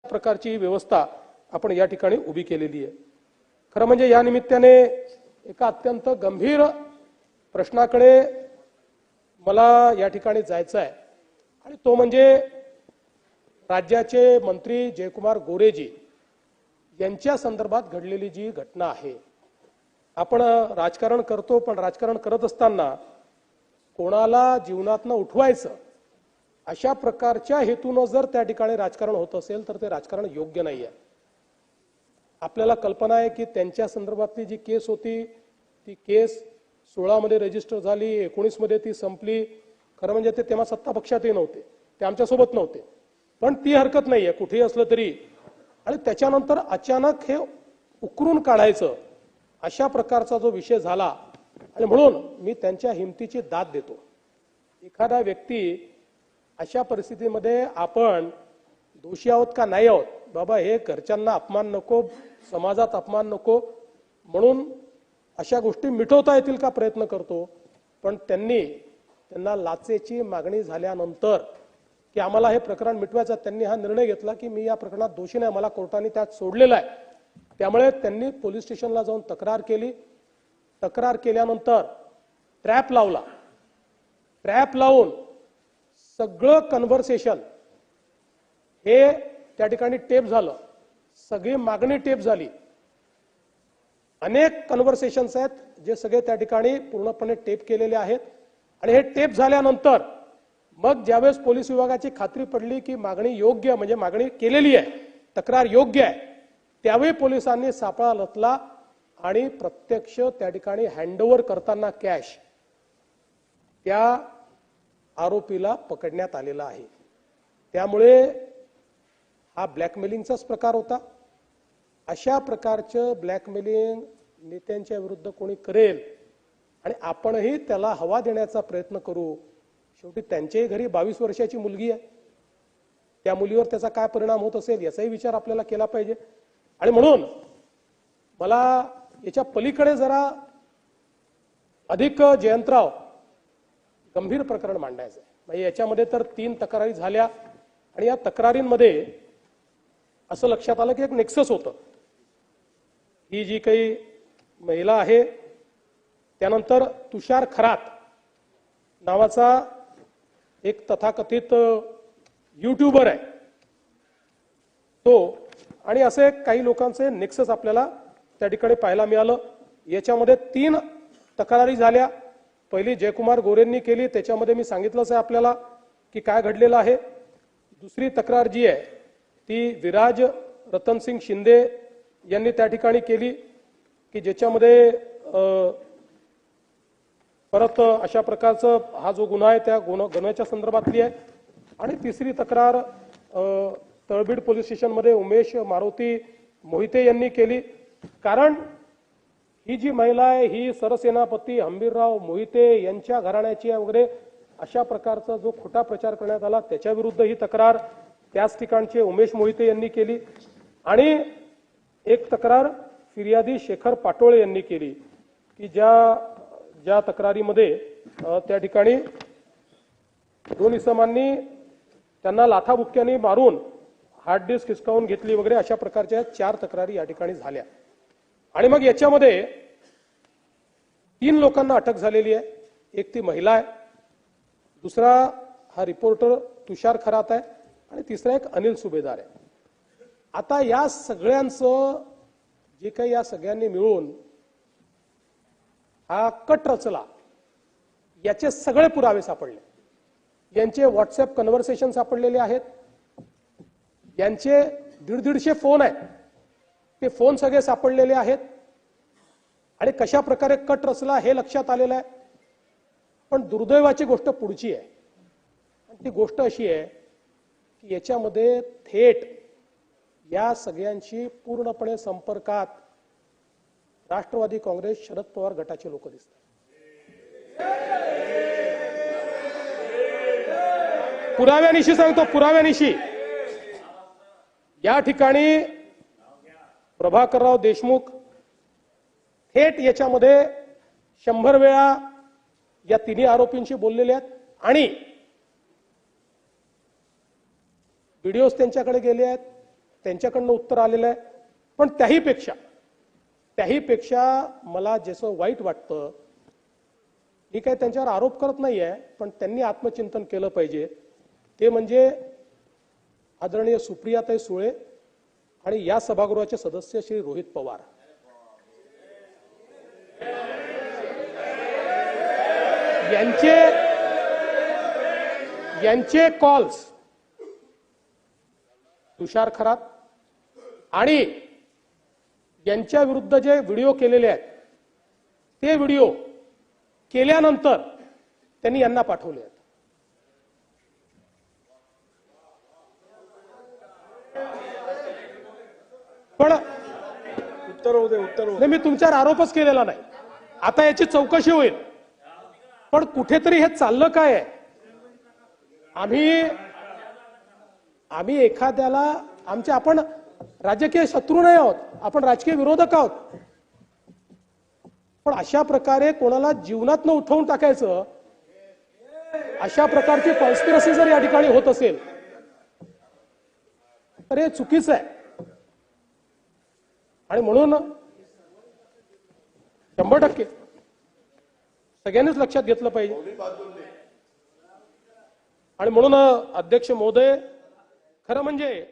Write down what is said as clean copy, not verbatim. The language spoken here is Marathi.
प्रकारची व्यवस्था आपण या ठिकाणी उभी केलेली आहे। खरं म्हणजे या निमित्ताने एका अत्यंत गंभीर प्रश्नाकडे मला या ठिकाणी जायचं आहे आणि तो म्हणजे राज्याचे मंत्री जयकुमार गोरेजी यांच्या संदर्भात घडलेली जी घटना आहे। आपण राजकारण करतो, पण राजकारण करत असताना कोणाला जीवनातनं उठवायचं अशा प्रकारच्या हेतूने जर त्या ठिकाणी राजकारण होत असेल तर ते राजकारण योग्य नाही आहे। आपल्याला कल्पना आहे की त्यांच्या संदर्भातली जी केस होती ती केस 16 मध्ये रजिस्टर झाली, 19 मध्ये ती संपली। खरं म्हणजे ते तेव्हा सत्ता पक्षातही नव्हते, ते आमच्या सोबत नव्हते, पण ती हरकत नाहीये कुठेही असलं तरी। आणि त्याच्यानंतर अचानक हे उकरून काढायचं अशा प्रकारचा जो विषय झाला आणि म्हणून मी त्यांच्या हिमतीची दाद देतो। एखादा व्यक्ती अशा परिस्थितीमध्ये आपण दोषी आहोत का नाही आहोत, बाबा हे घरच्यांना अपमान नको, समाजात अपमान नको म्हणून अशा गोष्टी मिटवता येतील का प्रयत्न करतो। पण त्यांना लाचेची मागणी झाल्यानंतर की आम्हाला हे प्रकरण मिटवायचं, त्यांनी हा निर्णय घेतला की मी या प्रकरणात दोषी नाही, मला कोर्टाने त्यात सोडलेलं आहे। त्यामुळे त्यांनी पोलीस स्टेशनला जाऊन तक्रार केली। तक्रार केल्यानंतर ट्रॅप लावला। ट्रॅप लावून सगळं कन्व्हर्सेशन हे त्या ठिकाणी टेप झालं, सगळी मागणी टेप झाली। अनेक कन्व्हर्सेशन्स आहेत जे सगळे त्या ठिकाणी पूर्णपणे टेप केलेले आहेत। आणि हे टेप झाल्यानंतर मग ज्यावेळेस पोलीस विभागाची खात्री पडली की मागणी योग्य, म्हणजे मागणी केलेली आहे, तक्रार योग्य आहे, त्यावेळी पोलिसांनी सापळा रचला आणि प्रत्यक्ष त्या ठिकाणी हँडओव्हर करताना कॅश त्या आरोपीला पकडण्यात आलेला आहे। त्यामुळे हा ब्लॅकमेलिंगचाच प्रकार होता। अशा प्रकारचं ब्लॅकमेलिंग नेत्यांच्या विरुद्ध कोणी करेल आणि आपणही त्याला हवा देण्याचा प्रयत्न करू, शेवटी त्यांच्याही घरी 22 वर्षाची मुलगी आहे, त्या मुलीवर त्याचा काय परिणाम होत असेल याचाही विचार आपल्याला केला पाहिजे। आणि म्हणून मला याच्या पलीकडे जरा अधिक जयंतराव गंभीर प्रकरण मांडायचं आहे। म्हणजे याच्यामध्ये तर 3 तक्रारी झाल्या आणि या तक्रारींमध्ये असं लक्षात आलं की एक नेक्सस होतं। ही जी काही महिला आहे, त्यानंतर तुषार खरात नावाचा एक तथाकथित यूट्यूबर आहे तो, आणि असे काही लोकांचे नेक्सस आपल्याला त्या ठिकाणी पाहायला मिळालं। याच्यामध्ये 3 तक्रारी झाल्या। पहिली जयकुमार गोरेंनी केली, त्याच्यामध्ये मी सांगितलंच आहे आपल्याला की काय घडलेलं आहे। दुसरी तक्रार जी आहे ती विराज रतनसिंग शिंदे यांनी त्या ठिकाणी केली की ज्याच्यामध्ये परत अशा प्रकारचा हा जो गुन्हा आहे त्या गुन्ह्याच्या संदर्भातली आहे। आणि तिसरी तक्रार तळबीड पोलीस स्टेशनमध्ये उमेश मारुती मोहिते यांनी केली। कारण ही जी महिला आहे ही सरसेनापती हंबीरराव मोहिते यांच्या घराण्याची आहे वगैरे अशा प्रकारचा जो खोटा प्रचार करण्यात आला त्याच्या विरुद्ध ही तक्रार त्याच ठिकाणचे उमेश मोहिते यांनी केली। आणि एक तक्रार फिर्यादी शेखर पाटोळे यांनी केली की ज्या तक्रारीमध्ये त्या ठिकाणी 2 इसमांनी त्यांना लाथाबुक्क्यांनी मारून हार्ड डिस्क हिसकावून घेतली वगैरे अशा प्रकारच्या 4 तक्रारी या ठिकाणी झाल्या। आणि मग याच्यामध्ये 3 लोकांना अटक झालेली आहे। एक ती महिला आहे, दुसरा हा रिपोर्टर तुषार खरात आहे आणि तिसरा एक अनिल सुभेदार आहे। आता या सगळ्यांचं जे काही या सगळ्यांनी मिळून हा कट रचला, याचे सगळे पुरावे सापडले। यांचे व्हॉट्सअप कन्व्हर्सेशन सापडलेले आहेत, यांचे 150 फोन आहेत, ते फोन सगळे सापडलेले आहेत आणि कशा प्रकारे कट रचला हे लक्षात आलेलं आहे। पण दुर्दैवाची गोष्ट पुढची आहे, ती गोष्ट अशी आहे की याच्यामध्ये थेट या सगळ्यांशी पूर्णपणे संपर्कात राष्ट्रवादी काँग्रेस शरद पवार गटाचे लोक दिसतात। पुराव्यानिशी सांगतो, पुराव्यानिशी या ठिकाणी प्रभाकरराव देशमुख थेट याच्यामध्ये 100 वेळा या 3 आरोपींशी बोललेले आहेत आणि व्हिडिओज त्यांच्याकडे गेले आहेत, त्यांच्याकडनं उत्तर आलेलं आहे. पण त्याहीपेक्षा मला जसं वाईट वाटतं, मी काही त्यांच्यावर आरोप करत नाहीये, पण त्यांनी आत्मचिंतन केलं पाहिजे. ते म्हणजे आदरणीय सुप्रियाताई सुळे आणि या सभागृहाचे सदस्य श्री रोहित पवार. यांचे कॉल्स तुषार खरात आणि यांच्या विरुद्ध जे व्हिडिओ केलेले आहेत ते व्हिडिओ केल्यानंतर त्यांनी यांना पाठवले आहेत. पण उत्तर मी तुमच्यावर आरोपच केलेला नाही. आता याची चौकशी होईल. पण कुठेतरी हे चाललं काय आहे? आम्ही एखाद्याला आपण राजकीय शत्रू नाही आहोत, आपण राजकीय विरोधक आहोत. पण अशा प्रकारे कोणाला जीवनातनं उठवून टाकायचं, अशा प्रकारची कॉन्स्पिरसी जर या ठिकाणी होत असेल तर हे चुकीचं आहे. आणि म्हणून 100% सगळ्यांनीच लक्षात घेतलं पाहिजे. आणि म्हणून अध्यक्ष महोदय, खरं म्हणजे